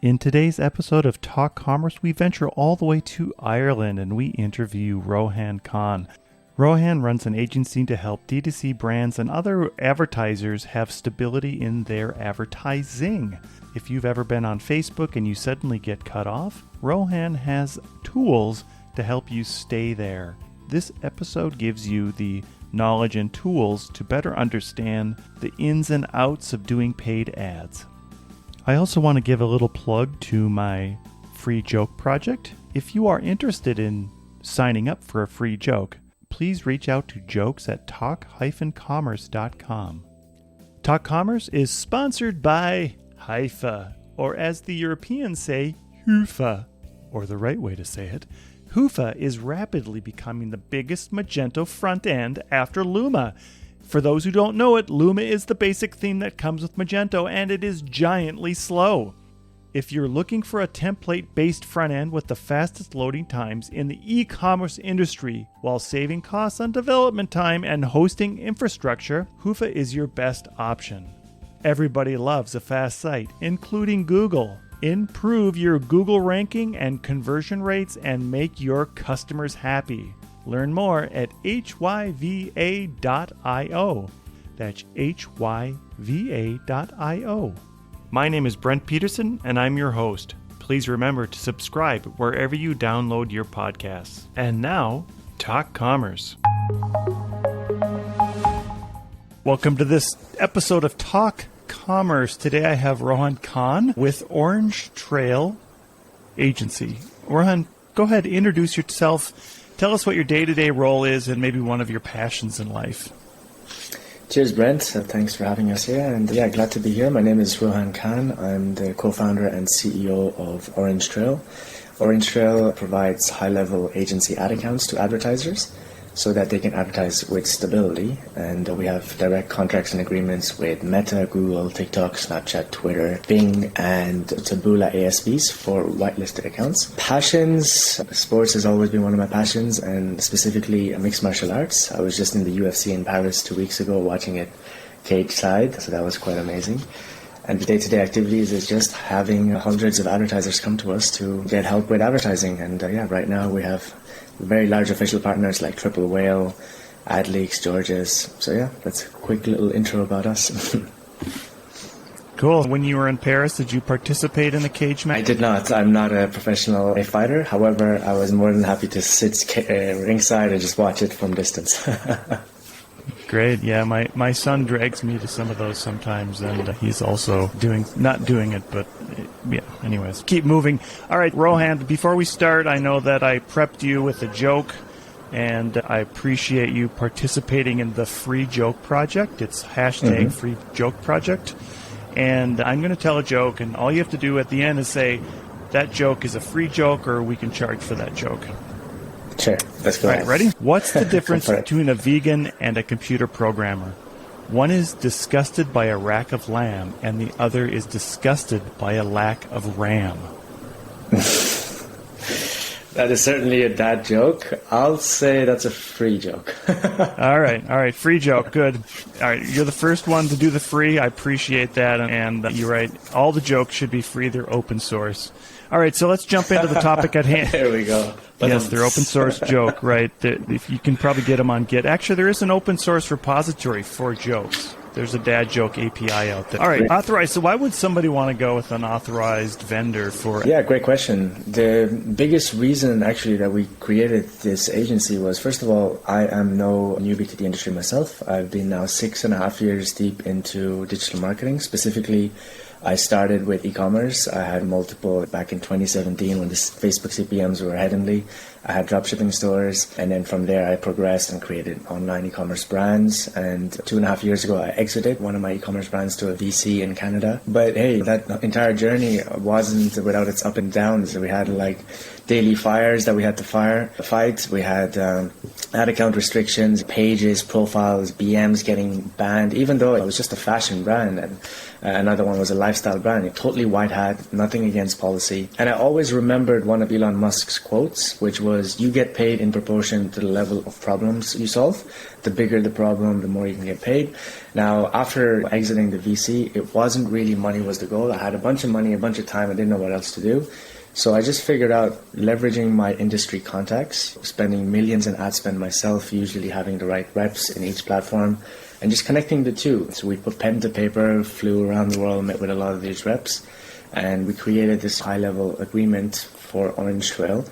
In today's episode of Talk Commerce, we venture all the way to Ireland and we interview Rohaan Khan. Rohaan runs an agency to help D2C brands and other advertisers have stability in their advertising. If you've ever been on Facebook and you suddenly get cut off, Rohaan has tools to help you stay there. This episode gives you the knowledge and tools to better understand the ins and outs of doing paid ads. I also want to give a little plug to my free joke project. If you are interested in signing up for a free joke, please reach out to jokes@talk-commerce.com. Talk Commerce is sponsored by Haifa, or as the Europeans say, Hoofa, or the right way to say it. Hoofa is rapidly becoming the biggest Magento front end after Luma. For those who don't know it, Luma is the basic theme that comes with Magento, and it is giantly slow. If you're looking for a template-based front end with the fastest loading times in the e-commerce industry while saving costs on development time and hosting infrastructure, Hoofa is your best option. Everybody loves a fast site, including Google. Improve your Google ranking and conversion rates and make your customers happy. Learn more at hyva.io. That's hyva.io. My name is Brent Peterson, and I'm your host. Please remember to subscribe wherever you download your podcasts. And now, Talk Commerce. Welcome to this episode of Talk Commerce. Today I have Rohaan Khan with Orange Trail Agency. Rohaan, go ahead, introduce yourself. Tell us what your day-to-day role is and maybe one of your passions in life. Cheers, Brent. Thanks for having us here. And glad to be here. My name is Rohaan Khan. I'm the co-founder and CEO of Orange Trail. Orange Trail provides high-level agency ad accounts to advertisers so that they can advertise with stability. And we have direct contracts and agreements with Meta, Google, TikTok, Snapchat, Twitter, Bing, and Taboola ASBs for whitelisted accounts. Passions. Sports has always been one of my passions, and specifically mixed martial arts. I was just in the UFC in Paris 2 weeks ago watching it cage side, so that was quite amazing. And the day-to-day activities is just having hundreds of advertisers come to us to get help with advertising. And right now we have very large official partners like Triple Whale, AdLeaks, George's. So that's a quick little intro about us. Cool. When you were in Paris, did you participate in the cage match? I did not. I'm not a professional fighter. However, I was more than happy to sit ringside and just watch it from distance. Great. Yeah, my son drags me to some of those sometimes, and he's also not doing it, but anyways. Keep moving. All right, Rohaan, before we start, I know that I prepped you with a joke, and I appreciate you participating in the Free Joke Project. It's hashtag Free Joke Project. And I'm going to tell a joke, and all you have to do at the end is say, that joke is a free joke, or we can charge for that joke. Sure, let's go. All right, ready? What's the difference between a vegan and a computer programmer? One is disgusted by a rack of lamb, and the other is disgusted by a lack of RAM. That is certainly a dad joke. I'll say that's a free joke. All right, free joke, good. All right, you're the first one to do the free. I appreciate that, and you're right. All the jokes should be free. They're open source. All right, so let's jump into the topic at hand. There we go. Yes, they're open source joke, right? If you can probably get them on Git. Actually, there is an open source repository for jokes. There's a dad joke API out there. All right, authorized. So why would somebody want to go with an authorized vendor for... Yeah, great question. The biggest reason actually that we created this agency was, first of all, I am no newbie to the industry myself. I've been now 6.5 years deep into digital marketing. Specifically, I started with e-commerce. I had multiple back in 2017 when the Facebook CPMs were heavenly. I had dropshipping stores, and then from there I progressed and created online e-commerce brands. And 2.5 years ago, I exited one of my e-commerce brands to a VC in Canada. But hey, that entire journey wasn't without its up and downs. We had like daily fires that we had to fight. We had ad account restrictions, pages, profiles, BMs getting banned, even though it was just a fashion brand. And another one was a lifestyle brand, totally white hat, nothing against policy. And I always remembered one of Elon Musk's quotes, which was, you get paid in proportion to the level of problems you solve. The bigger the problem, the more you can get paid. Now, after exiting the VC, it wasn't really money was the goal. I had a bunch of money, a bunch of time. I didn't know what else to do. So I just figured out leveraging my industry contacts, spending millions in ad spend myself, usually having the right reps in each platform, and just connecting the two. So we put pen to paper, flew around the world, met with a lot of these reps, and we created this high-level agreement for Orange Trail,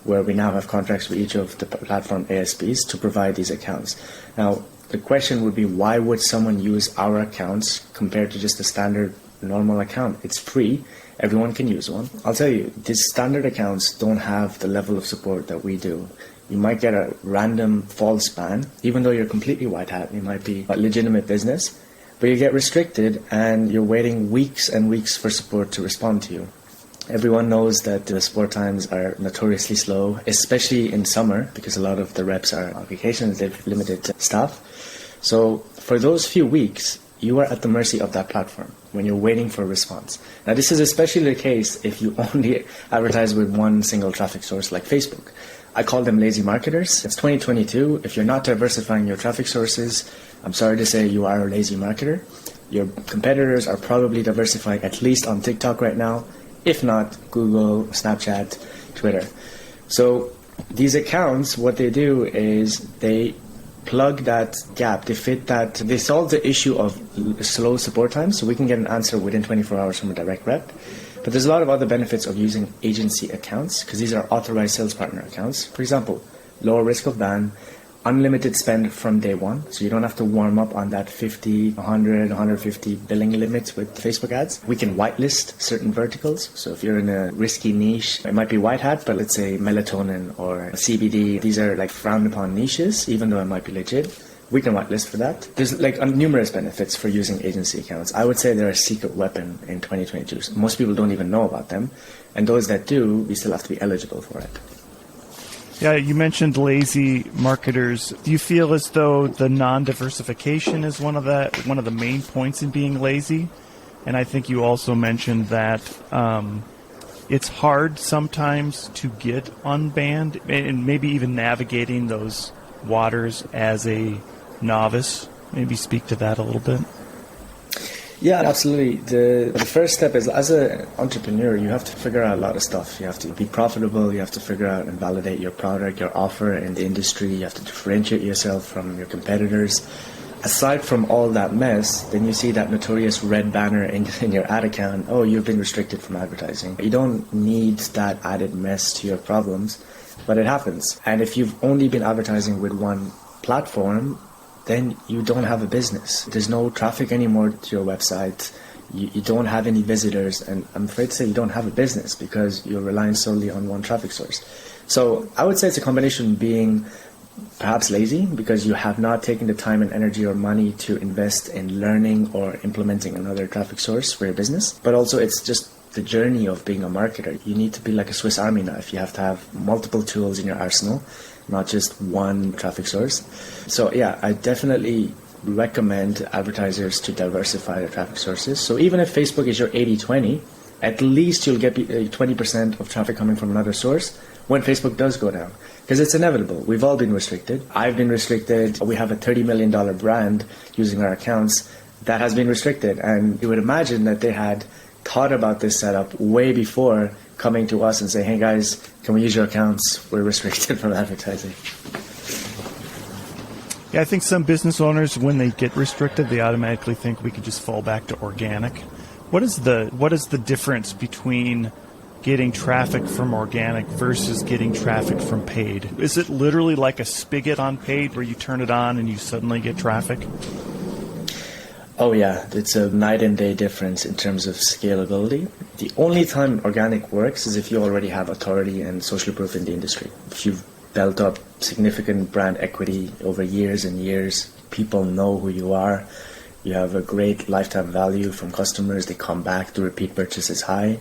where we now have contracts with each of the platform ASPs to provide these accounts. Now, the question would be, why would someone use our accounts compared to just a standard normal account? It's free. Everyone can use one. I'll tell you, these standard accounts don't have the level of support that we do. You might get a random false ban, even though you're completely white hat. You might be a legitimate business, but you get restricted and you're waiting weeks and weeks for support to respond to you. Everyone knows that the support times are notoriously slow, especially in summer, because a lot of the reps are on vacations, they've limited staff. So for those few weeks, you are at the mercy of that platform when you're waiting for a response. Now, this is especially the case if you only advertise with one single traffic source like Facebook. I call them lazy marketers. It's 2022. If you're not diversifying your traffic sources, I'm sorry to say you are a lazy marketer. Your competitors are probably diversifying at least on TikTok right now, if not Google, Snapchat, Twitter. So these accounts, what they do is they plug that gap, they fit that, they solve the issue of slow support times, so we can get an answer within 24 hours from a direct rep. But there's a lot of other benefits of using agency accounts, because these are authorized sales partner accounts. For example, lower risk of ban, unlimited spend from day one, so you don't have to warm up on that 50, 100, 150 billing limit with Facebook ads. We can whitelist certain verticals, so if you're in a risky niche, it might be white hat, but let's say melatonin or CBD, these are like frowned upon niches, even though it might be legit. We can whitelist for that. There's like numerous benefits for using agency accounts. I would say they're a secret weapon in 2022. So most people don't even know about them, and those that do, we still have to be eligible for it. Yeah, you mentioned lazy marketers. Do you feel as though the non-diversification is one of the main points in being lazy? And I think you also mentioned that it's hard sometimes to get unbanned, and maybe even navigating those waters as a novice. Maybe speak to that a little bit. Yeah, absolutely. The first step is, as an entrepreneur, you have to figure out a lot of stuff. You have to be profitable. You have to figure out and validate your product, your offer in the industry. You have to differentiate yourself from your competitors. Aside from all that mess, then you see that notorious red banner in your ad account. Oh, you've been restricted from advertising. You don't need that added mess to your problems, but it happens. And if you've only been advertising with one platform, then you don't have a business. There's no traffic anymore to your website. You don't have any visitors, and I'm afraid to say you don't have a business because you're relying solely on one traffic source. So I would say it's a combination of being perhaps lazy because you have not taken the time and energy or money to invest in learning or implementing another traffic source for your business. But also it's just the journey of being a marketer. You need to be like a Swiss Army knife. You have to have multiple tools in your arsenal, not just one traffic source. So yeah, I definitely recommend advertisers to diversify their traffic sources. So even if Facebook is your 80-20, at least you'll get 20% of traffic coming from another source when Facebook does go down. Because it's inevitable. We've all been restricted. I've been restricted. We have a $30 million brand using our accounts that has been restricted. And you would imagine that they had thought about this setup way before coming to us and say, hey guys, can we use your accounts? We're restricted from advertising. Yeah, I think some business owners, when they get restricted, they automatically think we could just fall back to organic. What is the difference between getting traffic from organic versus getting traffic from paid? Is it literally like a spigot on paid where you turn it on and you suddenly get traffic? Oh yeah, it's a night and day difference in terms of scalability. The only time organic works is if you already have authority and social proof in the industry. If you've built up significant brand equity over years and years, people know who you are, you have a great lifetime value from customers, they come back, the repeat purchase is high.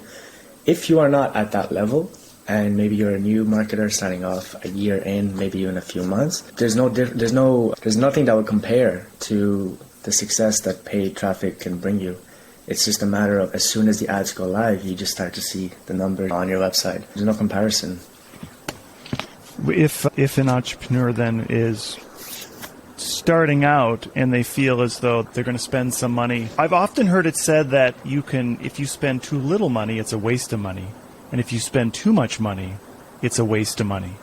If you are not at that level, and maybe you're a new marketer starting off a year in, maybe even a few months, there's nothing that would compare to the success that paid traffic can bring you. It's just a matter of as soon as the ads go live, you just start to see the numbers on your website. There's no comparison. If an entrepreneur then is starting out and they feel as though they're going to spend some money, I've often heard it said that if you spend too little money, it's a waste of money. And if you spend too much money, it's a waste of money.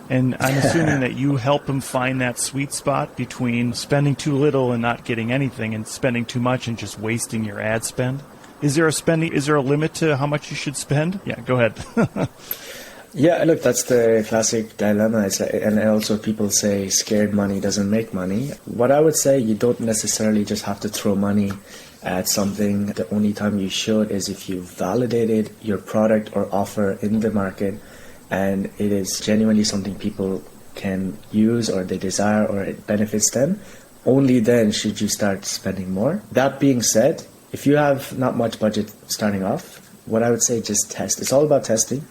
And I'm assuming that you help them find that sweet spot between spending too little and not getting anything and spending too much and just wasting your ad spend. Is there a limit to how much you should spend? Yeah, go ahead. Yeah, look, that's the classic dilemma. And also people say scared money doesn't make money. What I would say, you don't necessarily just have to throw money at something. The only time you should is if you validated your product or offer in the market and it is genuinely something people can use or they desire or it benefits them. Only then should you start spending more. That being said, if you have not much budget starting off, what I would say, just test. It's all about testing.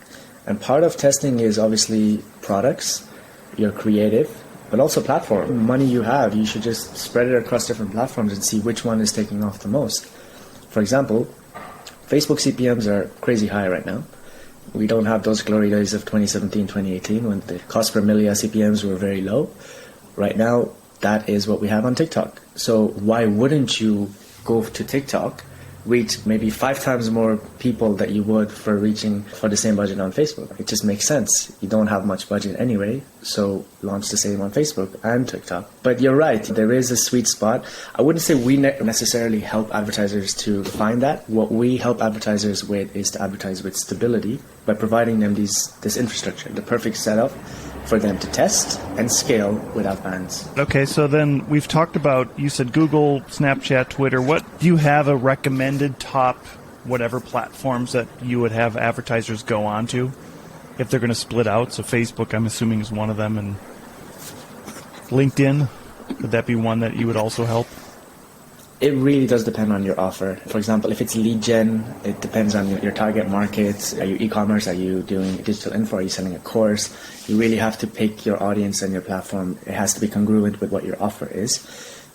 And part of testing is obviously products, your creative, but also platform. Money you have, you should just spread it across different platforms and see which one is taking off the most. For example, Facebook CPMs are crazy high right now. We don't have those glory days of 2017, 2018 when the cost per millia CPMs were very low. Right now, that is what we have on TikTok. So why wouldn't you go to TikTok, reach maybe 5 times more people that you would for reaching for the same budget on Facebook? It just makes sense. You don't have much budget anyway, so launch the same on Facebook and TikTok. But you're right, there is a sweet spot. I wouldn't say we necessarily help advertisers to find that. What we help advertisers with is to advertise with stability by providing them this infrastructure, the perfect setup for them to test and scale without bans. Okay, so then we've talked about, you said Google, Snapchat, Twitter. Do you have a recommended top whatever platforms that you would have advertisers go on to if they're going to split out? So Facebook, I'm assuming, is one of them, and LinkedIn, would that be one that you would also help? It really does depend on your offer. For example, if it's lead gen, it depends on your target market. Are you e-commerce? Are you doing digital info? Are you selling a course? You really have to pick your audience and your platform. It has to be congruent with what your offer is.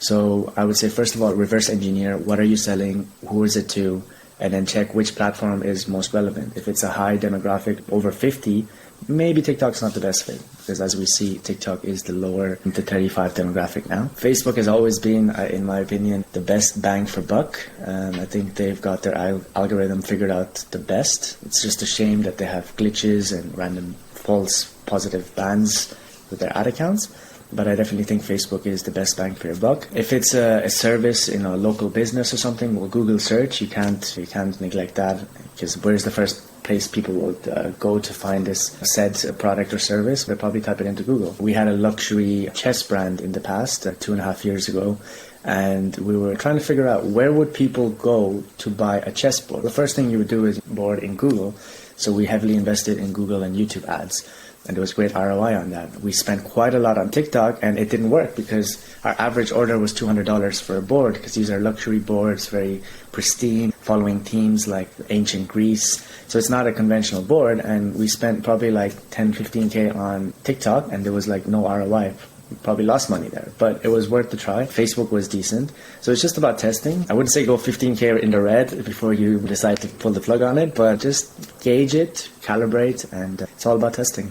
So I would say, first of all, reverse engineer. What are you selling? Who is it to? And then check which platform is most relevant. If it's a high demographic over 50, maybe TikTok's not the best fit, because as we see, TikTok is the lower to 35 demographic now. Facebook has always been, in my opinion, the best bang for buck. I think they've got their algorithm figured out the best. It's just a shame that they have glitches and random false positive bans with their ad accounts. But I definitely think Facebook is the best bang for your buck. If it's a service in a local business or something, well, Google search, you can't neglect that, because where's the first place people would go to find this said product or service? They'll probably type it into Google. We had a luxury chess brand in the past, 2.5 years ago, and we were trying to figure out where would people go to buy a chessboard. The first thing you would do is board in Google, so we heavily invested in Google and YouTube ads. And there was great ROI on that. We spent quite a lot on TikTok, and it didn't work because our average order was $200 for a board, because these are luxury boards, very pristine, following themes like ancient Greece. So it's not a conventional board, and we spent probably like 10, 15K on TikTok, and there was like no ROI. We probably lost money there, but it was worth the try. Facebook was decent. So it's just about testing. I wouldn't say go 15K in the red before you decide to pull the plug on it, but just gauge it, calibrate, and it's all about testing.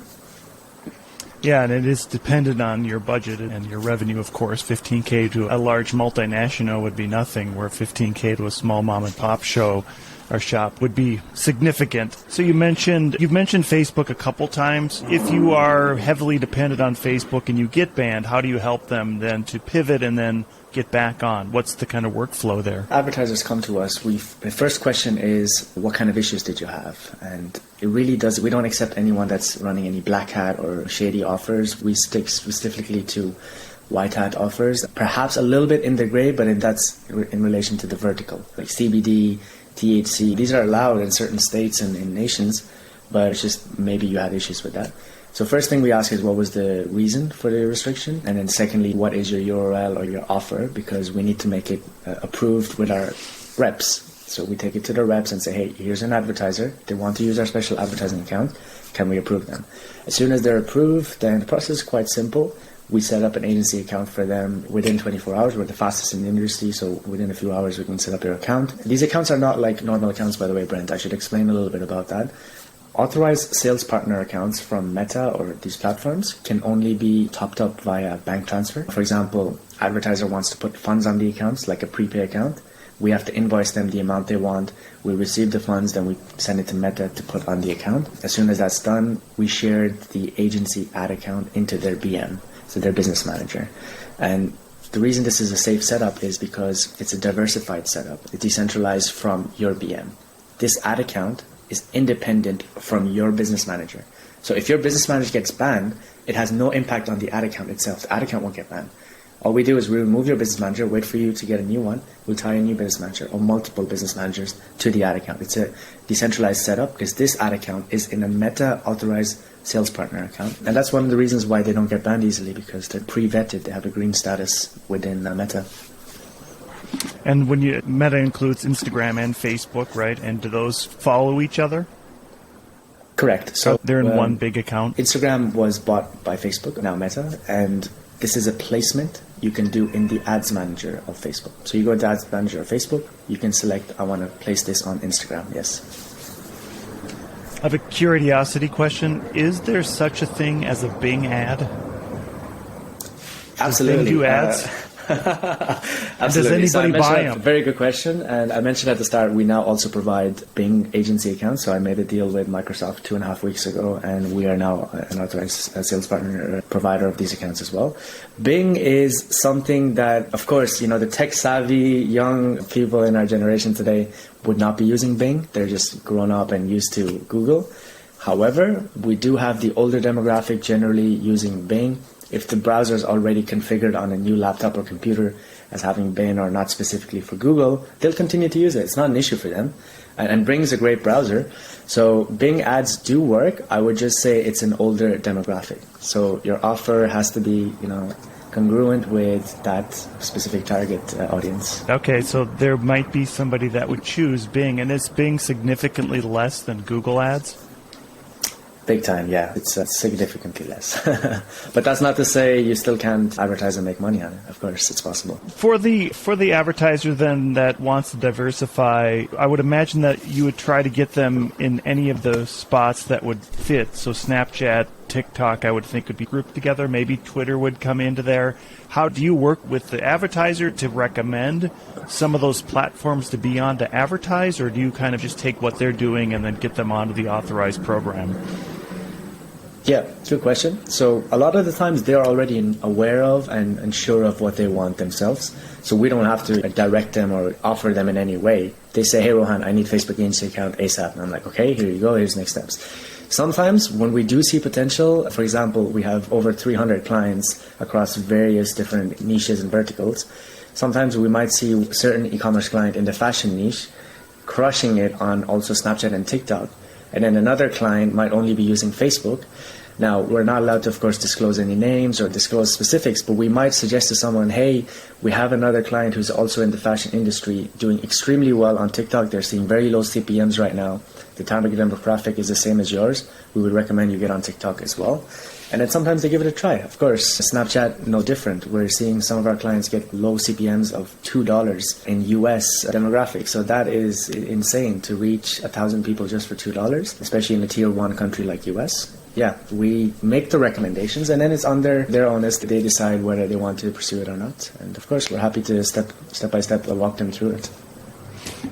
Yeah, and it is dependent on your budget and your revenue, of course. 15K to a large multinational would be nothing, where 15K to a small mom-and-pop show or shop would be significant. So you've mentioned Facebook a couple times. If you are heavily dependent on Facebook and you get banned, how do you help them then to pivot and then get back on? What's the kind of workflow there? Advertisers come to us. The first question is, what kind of issues did you have? And it really does. We don't accept anyone that's running any black hat or shady offers. We stick specifically to white hat offers, perhaps a little bit in the gray, but that's in relation to the vertical, like CBD, THC. These are allowed in certain states and in nations, but it's just maybe you had issues with that. So first thing we ask is, what was the reason for the restriction? And then secondly, what is your URL or your offer? Because we need to make it approved with our reps. So we take it to the reps and say, hey, here's an advertiser. They want to use our special advertising account. Can we approve them? As soon as they're approved, then the process is quite simple. We set up an agency account for them within 24 hours. We're the fastest in the industry, so within a few hours we can set up your account. These accounts are not like normal accounts, by the way, Brent. I should explain a little bit about that. Authorized sales partner accounts from Meta or these platforms can only be topped up via bank transfer. For example, advertiser wants to put funds on the accounts, like a prepay account. We have to invoice them the amount they want. We receive the funds, then we send it to Meta to put on the account. As soon as that's done, we shared the agency ad account into their BM, so their business manager. And the reason this is a safe setup is because it's a diversified setup. It's decentralized from your BM. This ad account is independent from your business manager. So if your business manager gets banned, it has no impact on the ad account itself. The ad account won't get banned. All we do is we remove your business manager, wait for you to get a new one. We'll tie a new business manager or multiple business managers to the ad account. It's a decentralized setup because this ad account is in a Meta authorized sales partner account. And that's one of the reasons why they don't get banned easily, because they're pre-vetted. They have a green status within Meta. And when Meta includes Instagram and Facebook, right? And do those follow each other? Correct. So they're in one big account. Instagram was bought by Facebook, now Meta, and this is a placement you can do in the ads manager of Facebook. So you go to ads manager of Facebook, you can select, I want to place this on Instagram. Yes. I have a curiosity question. Is there such a thing as a Bing ad? Absolutely. Does Bing do ads? Absolutely. Does anybody buy them? Very good question. And I mentioned at the start, we now also provide Bing agency accounts. So I made a deal with Microsoft 2.5 weeks ago, and we are now an authorized sales partner provider of these accounts as well. Bing is something that, of course, the tech savvy young people in our generation today would not be using Bing. They're just grown up and used to Google. However, we do have the older demographic generally using Bing. If the browser is already configured on a new laptop or computer as having Bing or not specifically for Google, they'll continue to use it. It's not an issue for them. And Bing is a great browser. So Bing ads do work. I would just say it's an older demographic. So your offer has to be, congruent with that specific target audience. Okay, so there might be somebody that would choose Bing. And is Bing significantly less than Google ads? Big time, yeah. It's significantly less. But that's not to say you still can't advertise and make money on it. Of course, it's possible. For the advertiser then that wants to diversify, I would imagine that you would try to get them in any of the spots that would fit. So Snapchat, TikTok, I would think would be grouped together. Maybe Twitter would come into there. How do you work with the advertiser to recommend some of those platforms to be on to advertise, or do you kind of just take what they're doing and then get them onto the authorized program? Yeah, good question. So a lot of the times they're already aware of and sure of what they want themselves. So we don't have to direct them or offer them in any way. They say, hey, Rohaan, I need Facebook agency account ASAP. And I'm like, okay, here you go. Here's next steps. Sometimes when we do see potential, for example, we have over 300 clients across various different niches and verticals. Sometimes we might see a certain e-commerce client in the fashion niche crushing it on also Snapchat and TikTok. And then another client might only be using Facebook. Now, we're not allowed to, of course, disclose any names or disclose specifics, but we might suggest to someone, hey, we have another client who's also in the fashion industry doing extremely well on TikTok. They're seeing very low CPMs right now. The target demographic is the same as yours. We would recommend you get on TikTok as well. And then sometimes they give it a try. Of course, Snapchat, no different. We're seeing some of our clients get low CPMs of $2 in US demographics. So that is insane to reach 1,000 people just for $2, especially in a tier 1 country like US. Yeah, we make the recommendations, and then it's under their onus that they decide whether they want to pursue it or not. And of course, we're happy to step by step walk them through it.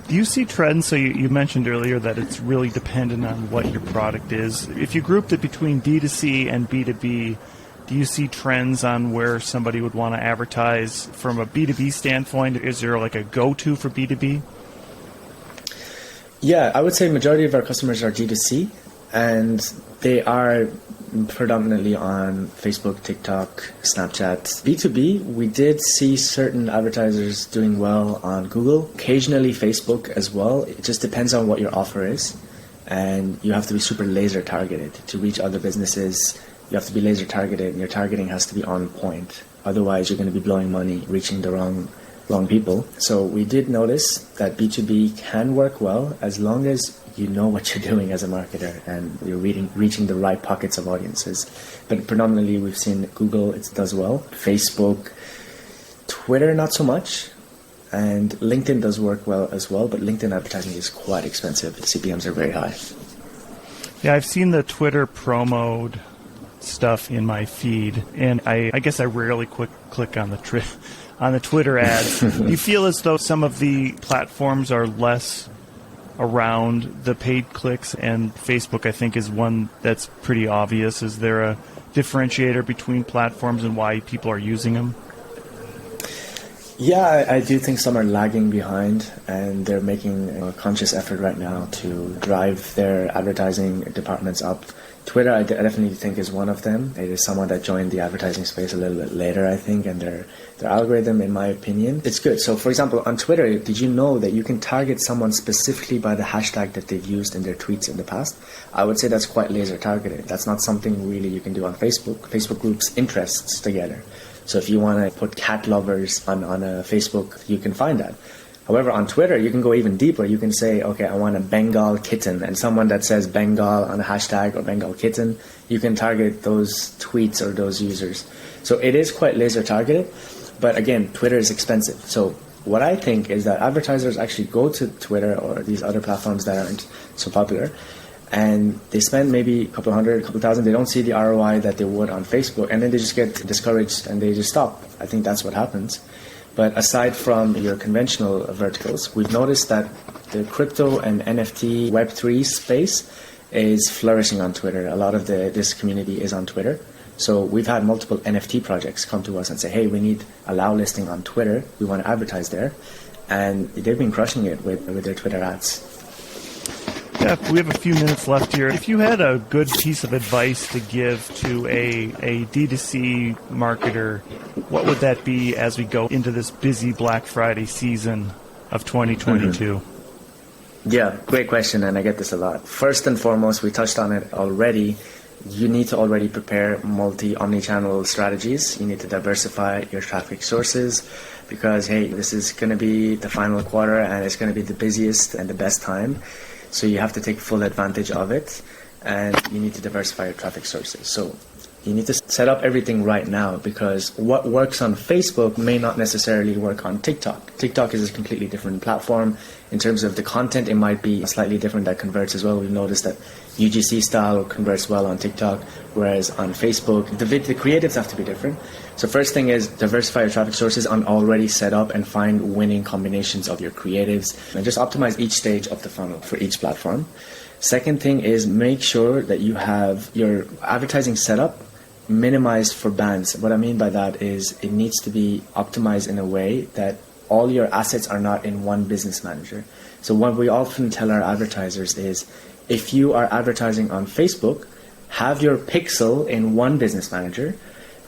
Do you see trends? So you mentioned earlier that it's really dependent on what your product is. If you grouped it between D2C and B2B, do you see trends on where somebody would want to advertise from a B2B standpoint? Is there like a go-to for B2B? Yeah, I would say majority of our customers are D2C, and they are predominantly on Facebook, TikTok, Snapchat. B2B, we did see certain advertisers doing well on Google, occasionally Facebook as well. It just depends on what your offer is, and you have to be super laser targeted to reach other businesses. You have to be laser targeted, and your targeting has to be on point. Otherwise, you're going to be blowing money, reaching the wrong wrong people. So we did notice that B2B can work well as long as you know what you're doing as a marketer and you're reaching the right pockets of audiences. But predominantly we've seen Google, it does well. Facebook, Twitter, not so much. And LinkedIn does work well as well, but LinkedIn advertising is quite expensive. The CPMs are very high. Yeah, I've seen the Twitter promoed stuff in my feed, and I guess I rarely click on the Twitter ads. Do you feel as though some of the platforms are less around the paid clicks, and Facebook, I think, is one that's pretty obvious? Is there a differentiator between platforms and why people are using them? Yeah, I do think some are lagging behind, and they're making a conscious effort right now to drive their advertising departments up. Twitter, I definitely think, is one of them. It is someone that joined the advertising space a little bit later, I think, and their algorithm, in my opinion, it's good. So, for example, on Twitter, did you know that you can target someone specifically by the hashtag that they've used in their tweets in the past? I would say that's quite laser targeted. That's not something really you can do on Facebook. Facebook groups interests together. So if you want to put cat lovers on a Facebook, you can find that. However, on Twitter, you can go even deeper. You can say, okay, I want a Bengal kitten. And someone that says Bengal on a hashtag or Bengal kitten, you can target those tweets or those users. So it is quite laser targeted. But again, Twitter is expensive. So what I think is that advertisers actually go to Twitter or these other platforms that aren't so popular, and they spend maybe a couple hundred, a couple thousand. They don't see the ROI that they would on Facebook, and then they just get discouraged and they just stop. I think that's what happens. But aside from your conventional verticals, we've noticed that the crypto and NFT Web3 space is flourishing on Twitter. A lot of this community is on Twitter. So we've had multiple NFT projects come to us and say, hey, we need a allow listing on Twitter. We want to advertise there. And they've been crushing it with their Twitter ads. Yeah, we have a few minutes left here. If you had a good piece of advice to give to a D2C marketer, what would that be as we go into this busy Black Friday season of 2022? Yeah, great question, and I get this a lot. First and foremost, we touched on it already. You need to already prepare omni-channel strategies. You need to diversify your traffic sources because, hey, this is going to be the final quarter and it's going to be the busiest and the best time. So you have to take full advantage of it, and you need to diversify your traffic sources. So you need to set up everything right now because what works on Facebook may not necessarily work on TikTok. TikTok is a completely different platform. In terms of the content, it might be slightly different that converts as well. We've noticed that UGC style converts well on TikTok, whereas on Facebook, the creatives have to be different. So first thing is diversify your traffic sources on already set up and find winning combinations of your creatives and just optimize each stage of the funnel for each platform. Second thing is make sure that you have your advertising setup minimized for bands. What I mean by that is it needs to be optimized in a way that all your assets are not in one business manager. So what we often tell our advertisers is if you are advertising on Facebook, have your pixel in one business manager,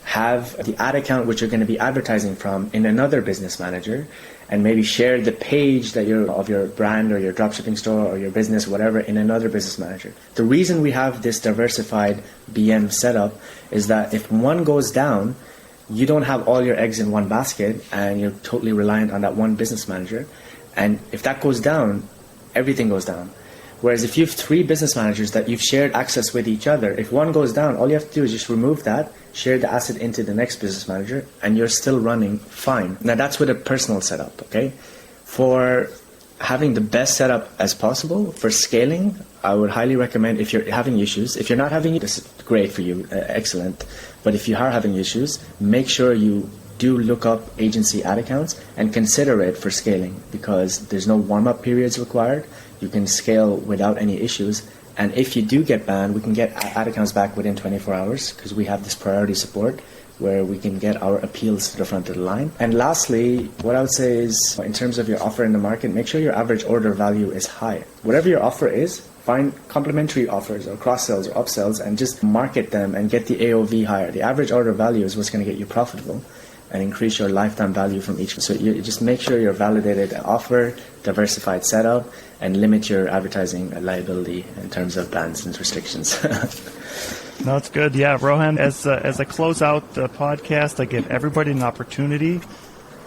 have the ad account which you're going to be advertising from in another business manager, and maybe share the page that of your brand or your dropshipping store or your business, whatever, in another business manager. The reason we have this diversified BM setup is that if one goes down, you don't have all your eggs in one basket and you're totally reliant on that one business manager. And if that goes down, everything goes down. Whereas if you have three business managers that you've shared access with each other, if one goes down, all you have to do is just remove that, share the asset into the next business manager, and you're still running fine. Now that's with a personal setup, okay? For having the best setup as possible, for scaling, I would highly recommend if you're having issues. If you're not having issues, this is great for you, excellent. But if you are having issues, make sure you do look up agency ad accounts and consider it for scaling because there's no warm-up periods required. You can scale without any issues. And if you do get banned, we can get ad accounts back within 24 hours because we have this priority support where we can get our appeals to the front of the line. And lastly, what I would say is in terms of your offer in the market, make sure your average order value is high. Whatever your offer is, find complementary offers or cross-sells or upsells and just market them and get the AOV higher. The average order value is what's going to get you profitable and increase your lifetime value from each. So you just make sure you're validated offer, diversified setup, and limit your advertising liability in terms of bans and restrictions. No, it's good. Yeah, Rohaan, as I close out the podcast, I give everybody an opportunity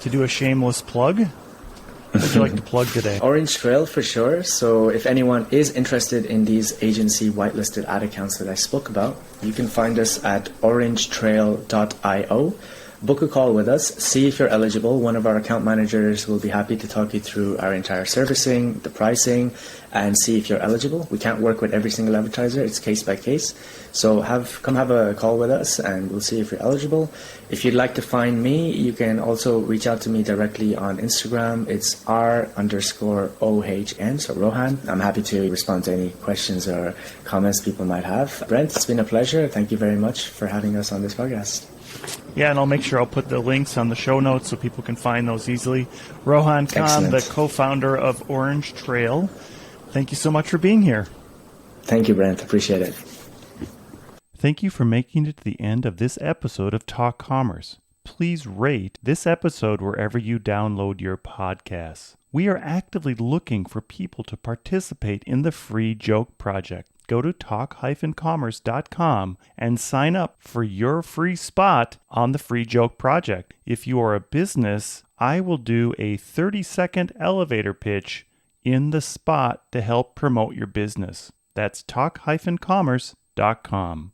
to do a shameless plug? What would you like to plug today? Orange Trail for sure. So if anyone is interested in these agency whitelisted ad accounts that I spoke about, you can find us at orangetrail.io. Book a call with us, see if you're eligible. One of our account managers will be happy to talk you through our entire servicing, the pricing, and see if you're eligible. We can't work with every single advertiser, it's case by case. So come have a call with us and we'll see if you're eligible. If you'd like to find me, you can also reach out to me directly on Instagram. It's R_OHN, so Rohaan. I'm happy to respond to any questions or comments people might have. Brent, it's been a pleasure. Thank you very much for having us on this podcast. Yeah, and I'll make sure I'll put the links on the show notes so people can find those easily. Rohaan Khan, Excellent. the co-founder of Orange Trail. Thank you so much for being here. Thank you, Brent. Appreciate it. Thank you for making it to the end of this episode of Talk Commerce. Please rate this episode wherever you download your podcasts. We are actively looking for people to participate in the Free Joke Project. Go to talk-commerce.com and sign up for your free spot on the Free Joke Project. If you are a business, I will do a 30-second elevator pitch in the spot to help promote your business. That's talk-commerce.com.